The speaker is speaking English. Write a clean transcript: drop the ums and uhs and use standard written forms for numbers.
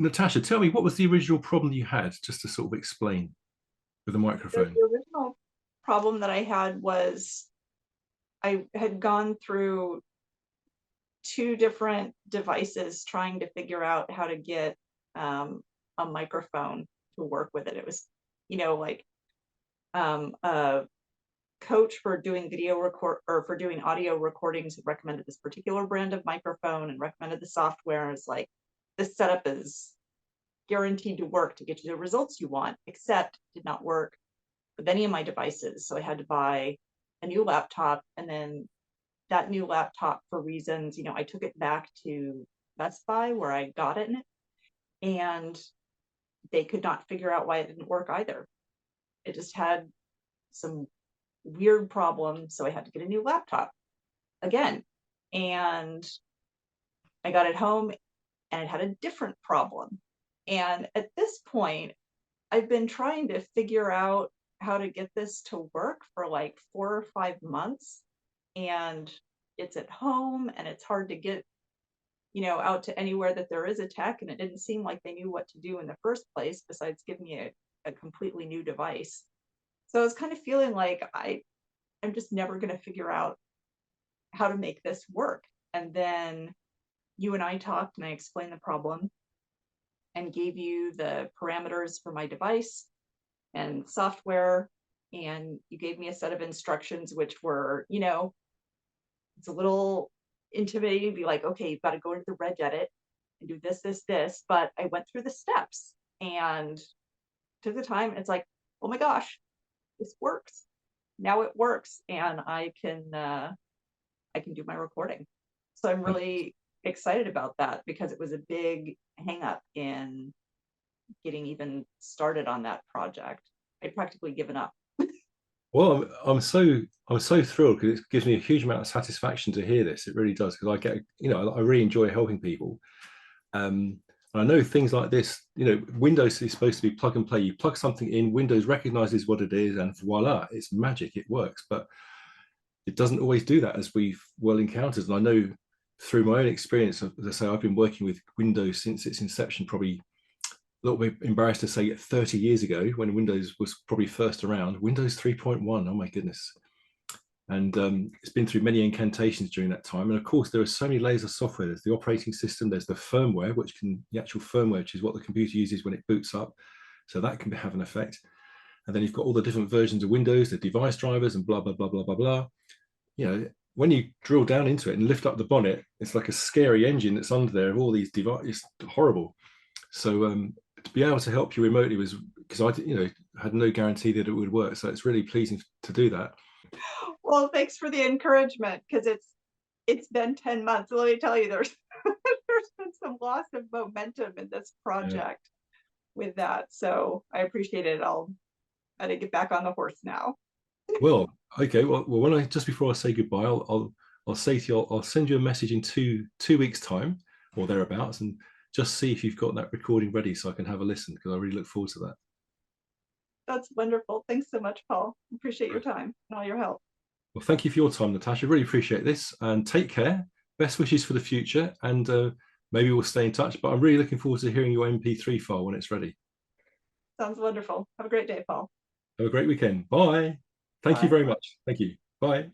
Natasha, tell me, what was the original problem you had, just to sort of explain with the microphone? The original problem that I had was I had gone through two different devices trying to figure out how to get a microphone to work with it. It was, like a coach for doing video record or for doing audio recordings had recommended this particular brand of microphone and recommended the software. It's like this setup is guaranteed to work to get you the results you want, except it did not work with any of my devices. So I had to buy a new laptop, and then that new laptop, for reasons, I took it back to Best Buy where I got it, and they could not figure out why it didn't work either. It just had some weird problems. So I had to get a new laptop again. And I got it home and it had a different problem. And at this point, I've been trying to figure out how to get this to work for like 4 or 5 months. And it's at home and it's hard to get, out to anywhere that there is a tech. And it didn't seem like they knew what to do in the first place, besides giving me a completely new device. So I was kind of feeling like I'm just never going to figure out how to make this work. And then you and I talked and I explained the problem and gave you the parameters for my device and software. And you gave me a set of instructions, which were, it's a little intimidating to be like, okay, you've got to go into the regedit and do this, this, this. But I went through the steps and took the time. And it's like, oh my gosh, this works. Now it works. And I can do my recording. So I'm really excited about that because it was a big hang up in getting even started on that project. I'd practically given up. Well, I'm so thrilled because it gives me a huge amount of satisfaction to hear this. It really does, because I get, I really enjoy helping people. And I know things like this, Windows is supposed to be plug and play. You plug something in, Windows recognizes what it is, and voila, it's magic, it works. But it doesn't always do that, as we've well encountered. And I know through my own experience, as I say, I've been working with Windows since its inception, probably a little bit embarrassed to say 30 years ago, when Windows was probably first around. Windows 3.1, oh my goodness. And it's been through many incantations during that time. And of course, there are so many layers of software. There's the operating system, there's the firmware, the actual firmware, which is what the computer uses when it boots up. So that can have an effect. And then you've got all the different versions of Windows, the device drivers, and blah, blah, blah, blah, blah, blah. When you drill down into it and lift up the bonnet, it's like a scary engine that's under there of all these devices. It's horrible. So to be able to help you remotely was, because I, had no guarantee that it would work. So it's really pleasing to do that. Well, thanks for the encouragement, because it's been 10 months. Let me tell you, there's there's been some loss of momentum in this Yeah. project with that. So I appreciate it. I gotta get back on the horse now. Well, okay. Well, when just before I say goodbye, I'll say to you, I'll send you a message in two weeks' time or thereabouts, and just see if you've got that recording ready so I can have a listen, because I really look forward to that. That's wonderful. Thanks so much, Paul. Appreciate your Right. time and all your help. Well, thank you for your time, Natasha. Really appreciate this, and take care. Best wishes for the future, and maybe we'll stay in touch. But I'm really looking forward to hearing your MP3 file when it's ready. Sounds wonderful. Have a great day, Paul. Have a great weekend. Bye. Thank you Bye. very much. Thank you. Bye.